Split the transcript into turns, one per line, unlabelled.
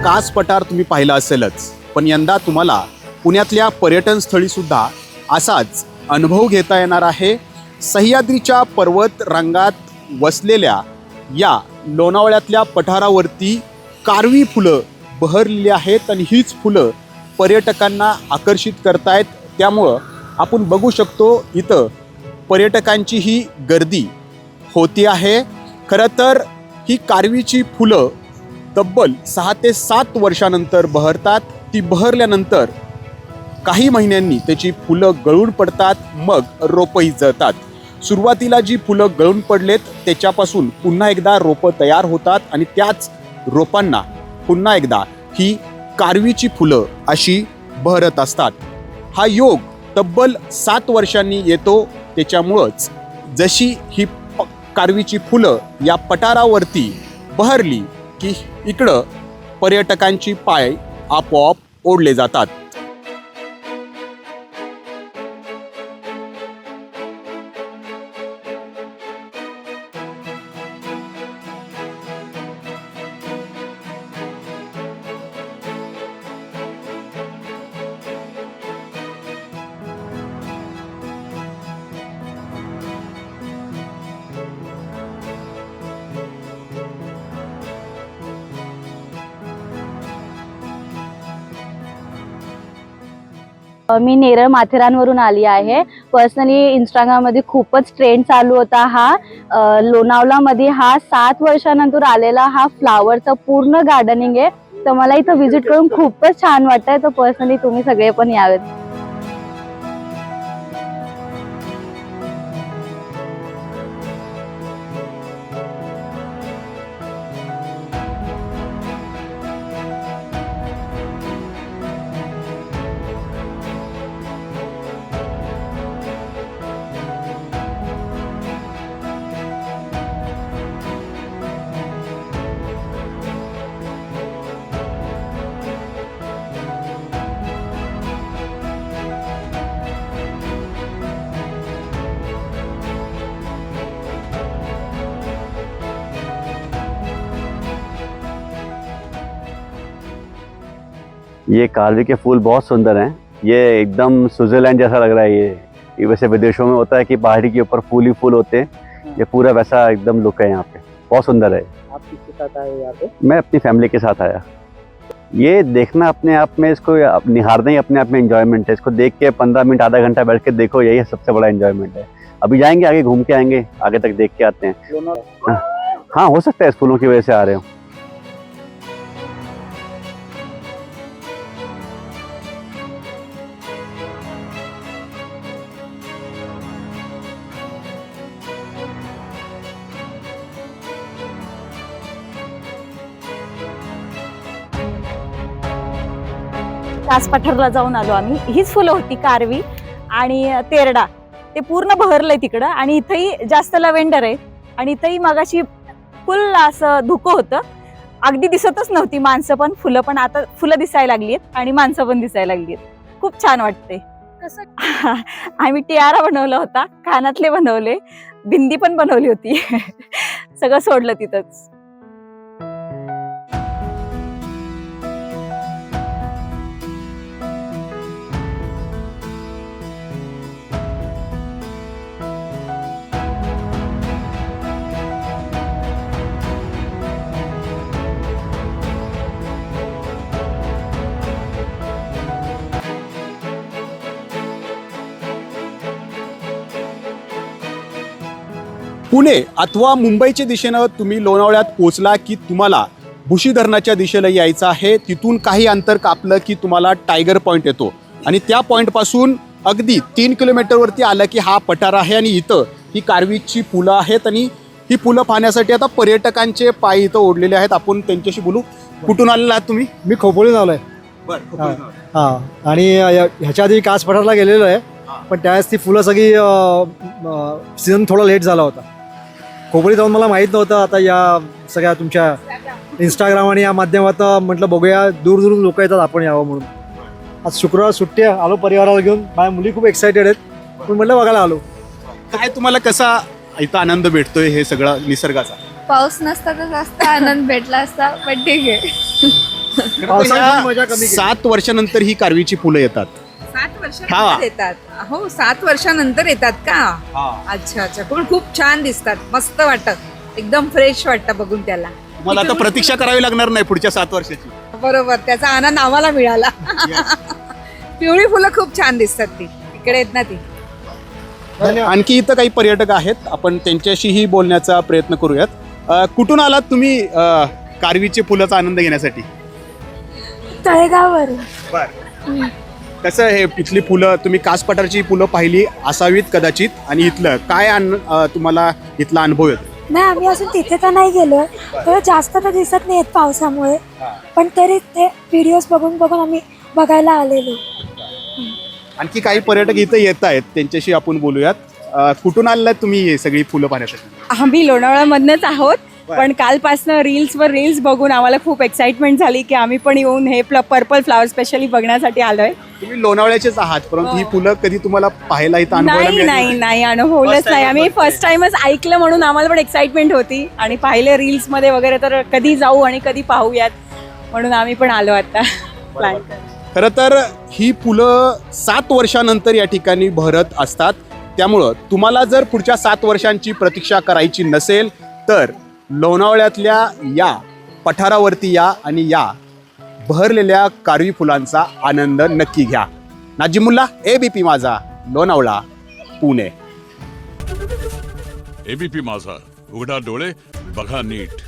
कास पठार तुम्ही पाहिला असेलच, पण यंदा तुम्हाला पुण्यातल्या पर्यटन स्थळी सुद्धा असाच अनुभव घेता येणार आहे। सह्याद्रीच्या पर्वत रांगात वसलेल्या या लोणावळ्यातल्या पठारावरती कारवी फुलं बहरलेली आहेत आणि हीच फुलं पर्यटकांना आकर्षित करतायत। त्यामुळं आपण बघू शकतो इथं पर्यटकांची ही गर्दी होती आहे। खरं तर ही कारवीची फुलं तब्बल 6 ते 7 वर्षानंतर बहरतात। ती बहरल्यानंतर काही महिन्यांनी त्याची फुलं गळून पडतात, मग रोपंही जळतात। सुरुवातीला जी फुलं गळून पडलेत त्याच्यापासून पुन्हा एकदा रोपं तयार होतात आणि त्याच रोपांना पुन्हा एकदा ही कारवीची फुलं अशी बहरत असतात। हा योग तब्बल 7 वर्षांनी येतो। त्याच्यामुळंच जशी ही कारवीची फुलं या पठारावरती बहरली की इकडं पर्यटकांची पाय आपोआप ओढले जातात।
मी नेरळ माथेरानवरून आली आहे। पर्सनली इंस्टाग्राममध्ये खूपच ट्रेंड चालू होता हा लोणावळ्यामध्ये हा 7 वर्षानंतर आलेला हा फ्लावरचा पूर्ण गार्डनिंग आहे। तर मला इथं व्हिजिट करून खूपच छान वाटतंय। तर पर्सनली तुम्ही सगळे पण यावेत।
ये कारवी के फूल बहुत सुंदर हैं। ये एकदम स्विट्जरलैंड जैसा लग रहा है। ये वैसे विदेशों में होता है कि पहाड़ी के ऊपर फूल ही फूल होते हैं। ये पूरा वैसा एकदम लुक है यहाँ पे, बहुत सुंदर है।
आप किसके साथ आए यहाँ पे?
मैं अपनी फैमिली के साथ आया। ये देखना अपने आप में, इसको निहारना ही अपने आप में एंजॉयमेंट है। इसको देख के 15 मिनट आधा घंटा बैठ के देखो, यही सबसे बड़ा एंजॉयमेंट है। अभी जाएंगे आगे, घूम के आएंगे, आगे तक देख के आते हैं। हाँ, हो सकता है इस फूलों की वजह से आ रहे हो।
कास पठारला जाऊन आलो आम्ही। हीच फुलं होती कारवी आणि तेरडा, ते पूर्ण बहरलंय तिकडं। आणि इथंही जास्त लव्हेंडर आहे आणि इथंही मगाशी फुल असं धुकं होतं, अगदी दिसतच नव्हती माणसं पण फुलं पण। आता फुलं दिसायला लागली आहेत आणि माणसं पण दिसायला लागली आहेत। खूप छान वाटते। आम्ही टियारा बनवला होता, कानातले बनवले, बिंदी पण बनवली होती। सगळं सोडलं तिथंच।
पुणे अथवा मुंबईच्या दिशेनं तुम्ही लोणावळ्यात पोहोचला की तुम्हाला भुशी धरणाच्या दिशेला यायचं आहे। तिथून काही अंतर कापलं की तुम्हाला टायगर पॉईंट येतो आणि त्या पॉईंटपासून अगदी 3 किलोमीटरवरती आलं की हा पठार आहे आणि इथं ही कारवीची फुलं आहेत आणि ही फुलं पाहण्यासाठी आता पर्यटकांचे पाय इथं ओढलेले आहेत। आपण त्यांच्याशी बोलू। कुठून आलेला आहात तुम्ही?
मी खोपोलीहून आलोय। हां, आणि ह्याच्या आधी कास पठारला गेलेलो आहे, पण त्यावेळेस ती फुलं सगळी सीझन थोडा लेट झाला होता। खोपोली जाऊन मला माहीत नव्हतं। आता या सगळ्या तुमच्या इंस्टाग्राम आणि या माध्यमातून म्हटलं बघूया, दूर दूर लोक येतात, आपण यावं म्हणून। आज शुक्रवार सुट्टी आहे, आलो परिवाराला घेऊन। माझ्या मुली खूप एक्सायटेड आहेत, पण म्हटलं बघायला आलो।
काय तुम्हाला कसा इथं आनंद भेटतोय हे सगळं निसर्गाचा?
पाऊस नसता तर जास्त आनंद भेटला असता, पण ठीक आहे।
पावसाळ्यात पण मजा कमी केली.
7 वर्षानंतर ही कारवीची फुलं येतात.
7
हा.
वर्षानंतर येतात. हो 7 वर्षानंतर येतात का? अच्छा अच्छा, पण खूप छान दिसतात, मस्त वाटत, एकदम फ्रेश वाटतं बघून त्याला.
मला आता प्रतीक्षा करावी लागणार नाही पुढच्या 7 वर्षाची.
बरोबर, त्याचा आनंद आम्हाला मिळाला. पिवळी फुलं खूप छान दिसतात, ती इकडे येत ना ती.
आणखी इथं काही पर्यटक आहेत, आपण त्यांच्याशीही बोलण्याचा प्रयत्न करूयात. कुठून आलात तुम्ही कारवीचे फुलाचा आनंद घेण्यासाठी?
तळेगाववरून.
कसं हे इथली फुलं, तुम्ही कास पठारची फुलं पाहिली असावीत कदाचित, आणि इथलं काय तुम्हाला इथला अनुभव येतो?
नाही, आम्ही अजून तिथे तर नाही गेलो, तर जास्त तर दिसत नाही येत पावसामुळे, पण तरी ते व्हिडिओज बघून बघून आम्ही बघायला आलेलो.
आणखी काही पर्यटक इथं येत आहेत, त्यांच्याशी आपण बोलूयात. कुठून आलात तुम्ही हे सगळी फुलं पाहण्यासाठी?
आम्ही लोणावळ्यामधनंच आहोत, पण कालपासनं रील्स बघून आम्हाला खूप एक्साइटमेंट झाली की आम्ही पण येऊन हे पर्पल फ्लावर स्पेशली बघण्यासाठी आलोय.
तुम्ही लोणावळ्याचेच आहात, परंतु ही फुलं कधी तुम्हाला पाहायला इथं अनुभवायला
नाही
मिळाली?
नाही नाही, अनुभवलंच नाही आम्ही. फर्स्ट टाइमच ऐकलं म्हणून आम्हाला पण एक्साइटमेंट होती, आणि पाहिले रील्स मध्ये वगैरे, तर कधी जाऊ आणि कधी पाहूयात म्हणून आम्ही पण आलो आता प्लॅन.
खरं तर ही फुलं 7 वर्षानंतर या ठिकाणी बहरत असतात. त्यामुळं तुम्हाला जर पुढच्या 7 वर्षांची प्रतीक्षा करायची नसेल तर लोणावळ्यातल्या या पठारावरती या आणि या बहरलेल्या कारवी फुलांचा आनंद नक्की घ्या. नाजिमुल्ला, ABP माझा, लोणावळा, पुणे.
ABP माझा, उघडा डोळे बघा नीट.